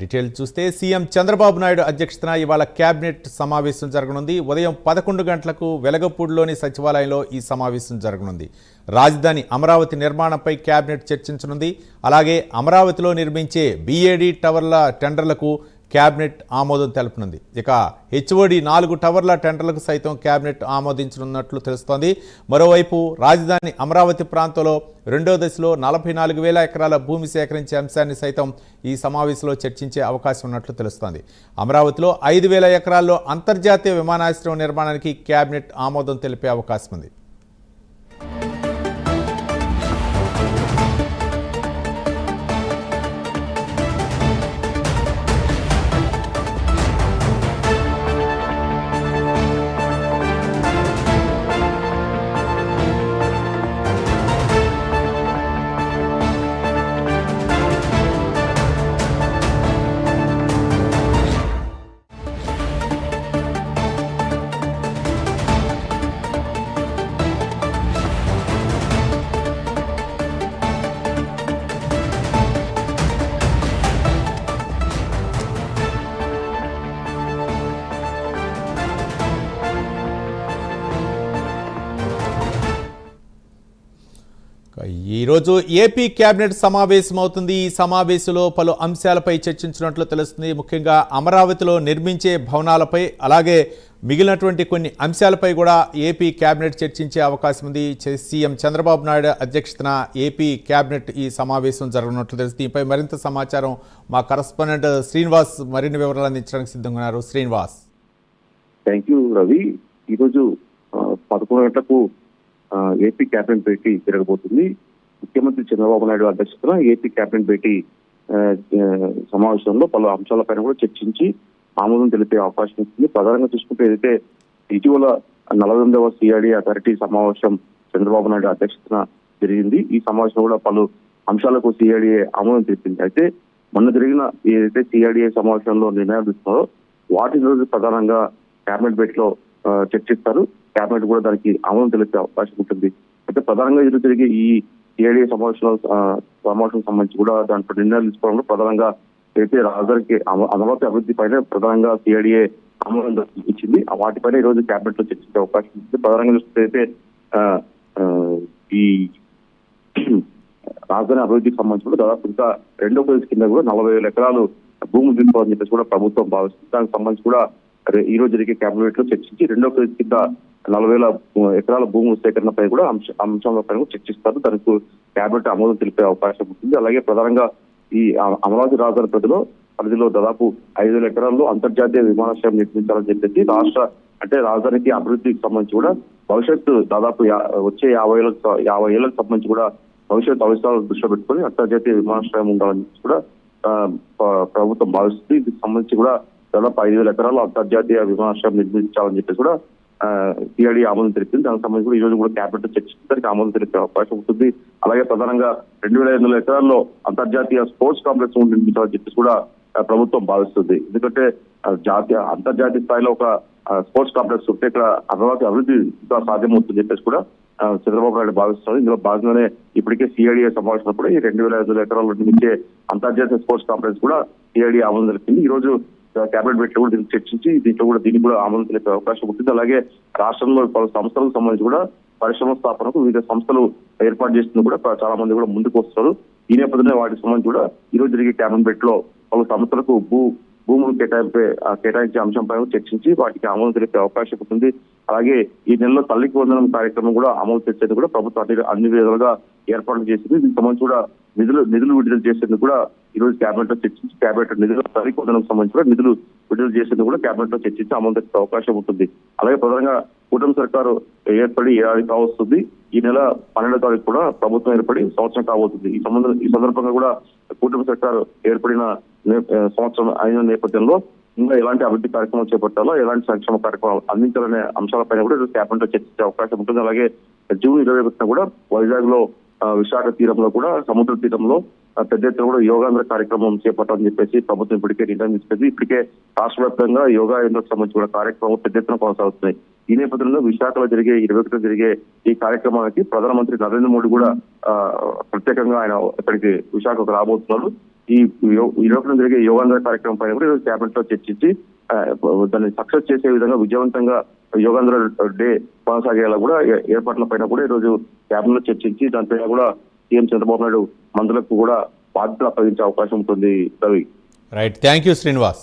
Detail చూస్తే CM Chandrababu Naidu అధ్యక్షతన ఇవాళ కేబినెట్ సమావేశం జరగనుంది. ఉదయం 11 గంటలకు వెలగపూడిలోని సచివాలయంలో ఈ సమావేశం జరగనుంది. రాజధాని అమరావతి నిర్మాణంపై కేబినెట్ చర్చించనుంది. అలాగే అమరావతిలో నిర్మించే బీఏడీ టవర్ల టెండర్లకు కేబినెట్ ఆమోదం తెలపనుంది. ఇక హెచ్ఓడి 4 టవర్ల టెండర్లకు సైతం కేబినెట్ ఆమోదించనున్నట్లు తెలుస్తోంది. మరోవైపు రాజధాని అమరావతి ప్రాంతంలో రెండో దశలో 44,000 ఎకరాల భూమి సేకరించే అంశాన్ని సైతం ఈ సమావేశంలో చర్చించే అవకాశం ఉన్నట్లు తెలుస్తోంది. అమరావతిలో 5,000 ఎకరాల్లో అంతర్జాతీయ విమానాశ్రయం నిర్మాణానికి కేబినెట్ ఆమోదం తెలిపే అవకాశం ఉంది. ఈరోజు ఏపీ కేబినెట్ సమావేశం అవుతుంది. ఈ సమావేశంలో పలు అంశాలపై చర్చించినట్లు తెలుస్తుంది. ముఖ్యంగా అమరావతిలో నిర్మించే భవనాలపై అలాగే మిగిలినటువంటి కొన్ని అంశాలపై కూడా ఏపీ కేబినెట్ చర్చించే అవకాశం ఉంది. సీఎం చంద్రబాబు నాయుడు అధ్యక్షతన ఏపీ కేబినెట్ ఈ సమావేశం జరగనున్నట్లు తెలుస్తుంది. దీనిపై మరింత సమాచారం మా కరస్పాండెంట్ శ్రీనివాస్ మరిన్ని వివరాలు అందించడానికి సిద్ధంగా ఉన్నారు. శ్రీనివాస్. Thank you Ravi. ఈరోజు 11 గంటలకు ఏపీ కేబినెట్ భేటీ జరగబోతుంది. ముఖ్యమంత్రి చంద్రబాబు నాయుడు అధ్యక్షతన ఏపీ కేబినెట్ భేటీ సమావేశంలో పలు అంశాలపైన కూడా చర్చించి ఆమోదం తెలిపే అవకాశం ఉంటుంది. ప్రధానంగా చూసుకుంటే ఏదైతే ఇటీవల 48వ సిఆర్డీ అథారిటీ సమావేశం చంద్రబాబు నాయుడు అధ్యక్షతన జరిగింది. ఈ సమావేశంలో కూడా పలు అంశాలకు సిఆర్డీఏ ఆమోదం తెలిపింది. అయితే మొన్న జరిగిన ఏదైతే సిఆర్డీఏ సమావేశంలో నిర్ణయాలు తీసుకున్నారో వాటి రోజు ప్రధానంగా కేబినెట్ భేటీలో చర్చిస్తారు. కేబినెట్ కూడా దానికి ఆమోదం తెలిపే అవకాశం ఉంటుంది. అయితే ప్రధానంగా ఈరోజు జరిగే ఈ సిఐడిఏ సమావేశం సంబంధించి కూడా దాంట్లో నిర్ణయాలు తీసుకోవడంలో ప్రధానంగా అయితే రాజధానికి అమరావతి అభివృద్ధి పైన ప్రధానంగా సిఐడిఏ ఆమోదం ఇచ్చింది. వాటిపైన ఈ రోజు కేబినెట్ లో చర్చించే అవకాశం ఉంటుంది. ప్రధానంగా చూస్తే ఈ రాజధాని అభివృద్ధికి సంబంధించి కూడా దాదాపు ఇంకా రెండో ఫేజ్ కింద కూడా 40,000 ఎకరాలు భూములు తీసుకోవాలని చెప్పేసి కూడా ప్రభుత్వం భావిస్తుంది. దానికి సంబంధించి కూడా ఈ రోజు జరిగే కేబినెట్ లో చర్చించి రెండో ఫేజ్ కింద 40,000 ఎకరాల భూముల సేకరణపై కూడా అంశాలపై కూడా చర్చిస్తారు. దానికి కేబినెట్ ఆమోదం తెలిపే అవకాశం ఉంటుంది. అలాగే ప్రధానంగా ఈ అమరావతి రాజధాని పరిధిలో దాదాపు 5,000 ఎకరాల్లో అంతర్జాతీయ విమానాశ్రయం నిర్మించాలని చెప్పేసి రాజధానికి అభివృద్ధికి సంబంధించి కూడా భవిష్యత్తు దాదాపు వచ్చే 50 ఏళ్లకు సంబంధించి కూడా భవిష్యత్తు అవసరాలను దృష్టిలో పెట్టుకుని అంతర్జాతీయ విమానాశ్రయం ఉండాలని కూడా ప్రభుత్వం భావిస్తుంది. దీనికి సంబంధించి కూడా దాదాపు 5,000 ఎకరాల్లో అంతర్జాతీయ విమానాశ్రయం నిర్మించాలని చెప్పేసి కూడా సిఐడి ఆమోదం తెలిపింది. దానికి సంబంధించి కూడా ఈ రోజు కూడా కేబినెట్ చర్చించడానికి ఆమోదం తెలిపే అవకాశం ఉంటుంది. అలాగే ప్రధానంగా 2,500 ఎకరాల్లో అంతర్జాతీయ స్పోర్ట్స్ కాంప్లెక్స్ నిర్మించాలని చెప్పేసి కూడా ప్రభుత్వం భావిస్తుంది. ఎందుకంటే అంతర్జాతీయ స్థాయిలో ఒక స్పోర్ట్స్ కాంప్లెక్స్ ఉంటే ఇక్కడ అమరావతి అభివృద్ధి ఇంకా సాధ్యమవుతుందని చెప్పేసి కూడా చంద్రబాబు నాయుడు భావిస్తున్నారు. ఇందులో భాగంగానే ఇప్పటికే సిఐడిఏ సమావేశంలో కూడా ఈ 2,500 ఎకరాల్లో నిర్మించే అంతర్జాతీయ స్పోర్ట్స్ కాంప్లెక్స్ కూడా సిఐడి ఆమోదం తెలిపింది. ఈ రోజు కేబినెట్ భేటీలో కూడా దీనికి చర్చించి దీనికి కూడా ఆమోదం తెలిపే అవకాశం ఉంటుంది. అలాగే రాష్ట్రంలో పలు సంస్థలకు సంబంధించి కూడా పరిశ్రమ స్థాపనకు వివిధ సంస్థలు ఏర్పాటు చేస్తుంది కూడా చాలా మంది కూడా ముందుకు వస్తారు. ఈ నేపథ్యంలో వాటికి సంబంధించి కూడా ఈ రోజు జరిగే కేబినెట్ భేటీలో పలు సంస్థలకు భూములు కేటాయించే అంశంపై చర్చించి వాటికి ఆమోదం తెలిపే అవకాశం ఉంటుంది. అలాగే ఈ నెలలో తల్లికి వందనం కార్యక్రమం కూడా అమలు చేసేందుకు కూడా ప్రభుత్వం అన్ని విధాలుగా ఏర్పాట్లు చేసింది. దీనికి సంబంధించి కూడా నిధులు విడుదల చేసేందుకు కూడా ఈ రోజు కేబినెట్ లో చర్చించి కేబినెట్ తల్లికి వందనం సంబంధించి కూడా నిధులు విడుదల చేసేందుకు కూడా కేబినెట్ లో చర్చించి అమలు తెలిపే అవకాశం ఉంటుంది. అలాగే ప్రధానంగా కూటమి సర్కారు ఏర్పడి ఏడాది కావస్తుంది. ఈ నెల 12వ తారీఖు కూడా ప్రభుత్వం ఏర్పడి సంవత్సరం కాబోతుంది. ఈ సందర్భంగా కూడా కూటమి సర్కారు ఏర్పడిన సంవత్సరం అయిన నేపథ్యంలో ఇంకా ఎలాంటి అభివృద్ధి కార్యక్రమాలు చేపట్టాలో ఎలాంటి సంక్షేమ కార్యక్రమాలు అందించాలనే అంశాలపైన కూడా కేబినెట్ లో చర్చించే అవకాశం ఉంటుంది. అలాగే జూన్ 21న కూడా వైజాగ్ లో విశాఖ తీరంలో కూడా సముద్ర తీరంలో పెద్ద ఎత్తున కూడా యోగాంధ్ర కార్యక్రమం చేపట్టాలని చెప్పేసి ప్రభుత్వం ఇప్పటికే నిర్ణయం తీసుకుంది. ఇప్పటికే రాష్ట్ర వ్యాప్తంగా యోగాంధ్రకు సంబంధించి కూడా కార్యక్రమం పెద్ద ఎత్తున కొనసాగుతున్నాయి. ఈ నేపథ్యంలో విశాఖలో జరిగే 21న జరిగే ఈ కార్యక్రమానికి ప్రధానమంత్రి నరేంద్ర మోడీ కూడా ప్రత్యేకంగా ఆయన ఇక్కడికి విశాఖకు రాబోతున్నారు. ఈ యూరోప్ లో జరిగే యోగాంధ్ర కార్యక్రమం పైన కూడా ఈరోజు క్యాబినెట్ లో చర్చించి దాన్ని సక్సెస్ చేసే విధంగా విజయవంతంగా యోగాంధ్ర డే కొనసాగేలా కూడా ఏర్పాట్ల పైన కూడా ఈరోజు క్యాబినెట్ లో చర్చించి దానిపైన కూడా సీఎం చంద్రబాబు నాయుడు మంత్రులకు కూడా బాధ్యతలు అప్పగించే అవకాశం ఉంటుంది Ravi. Right, thank you Srinivas.